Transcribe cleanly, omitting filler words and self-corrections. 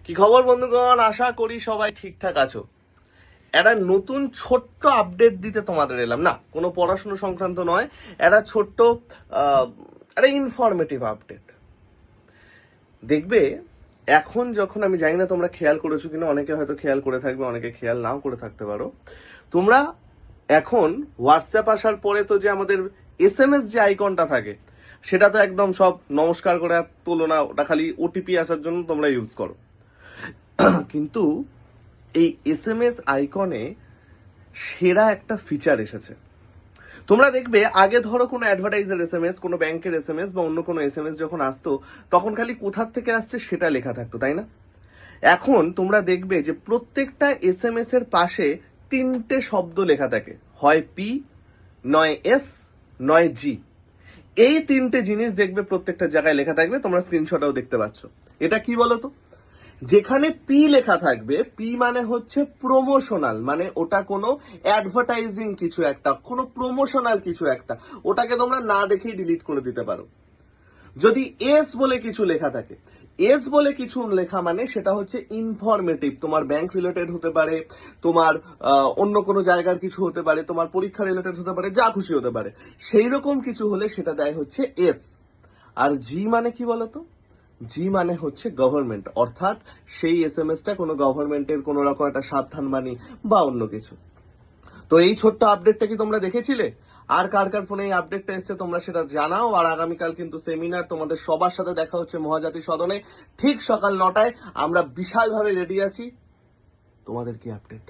কি খবর বন্ধুগণ, আশা করি সবাই ঠিকঠাক আছো। একটা নতুন ছোট্ট আপডেট দিতে তোমাদের এলাম, না কোনো পড়াশোনা সংক্রান্ত নয়, একটা ছোট্ট একটা ইনফরমেটিভ আপডেট। দেখবে এখন যখন, আমি জানি না তোমরা খেয়াল করেছো কিনা, অনেকে হয়তো খেয়াল করে থাকবে, অনেকে খেয়াল নাও করে থাকতে পারো। তোমরা এখন হোয়াটসঅ্যাপ আসার পরে তো যে আমাদের SMS যে আইকনটা থাকে, সেটা তো একদম সব নমস্কার করে আর তোলো না, ওটা খালি ওটিপি আসার জন্য তোমরা ইউজ করো। কিন্তু এই SMS আইকনে সেরা একটা ফিচার এসেছে। তোমরা দেখবে আগে ধরো কোনো অ্যাডভার্টাইজের SMS, কোনো ব্যাংকের SMS বা অন্য কোনো SMS যখন আসতো, তখন খালি কোথার থেকে আসছে সেটা লেখা থাকতো, তাই না? এখন তোমরা দেখবে যে প্রত্যেকটা SMS এর পাশে তিনটে শব্দ লেখা থাকে, হয় পি, নয় এস, নয় জি। এই তিনটে জিনিস দেখবে প্রত্যেকটা জায়গায় লেখা থাকবে, তোমরা স্ক্রিনশটও দেখতে পাচ্ছ। এটা কি বলতো? যেখানে পি লেখা থাকবে, পি মানে হচ্ছে প্রমোশনাল, মানে ওটা কোনো অ্যাডভার্টাইজিং কিছু একটা, কোনো প্রমোশনাল কিছু একটা, ওটাকে তোমরা না দেখেই ডিলিট করে দিতে পারো। যদি এস বলে কিছু লেখা থাকে, এস বলে কিছু লেখা মানে সেটা হচ্ছে ইনফরমেটিভ, তোমার ব্যাংক রিলেটেড হতে পারে, তোমার অন্য কোনো জায়গার কিছু হতে পারে, তোমার পরীক্ষা রিলেটেড হতে পারে, যা খুশি হতে পারে, সেই রকম কিছু হলে সেটা দেয় হচ্ছে এস। আর জি মানে কি বলতো? জি মানে হচ্ছে গভর্নমেন্ট, অর্থাৎ সেই SMS টা কোনো গভর্নমেন্টের কোনো রকম একটা সাবধানবাণী বা অন্য কিছু। তো এই ছোট্ট আপডেটটা কি তোমরা দেখেছিলে? আর কার কার ফোনে এই আপডেটটা এসছে তোমরা সেটা জানাও। আর আগামীকাল কিন্তু সেমিনার, তোমাদের সবার সাথে দেখা হচ্ছে মহাজাতি সদনে, ঠিক সকাল 9টায়। আমরা বিশালভাবে রেডি আছি। তোমাদের কি আপডেট?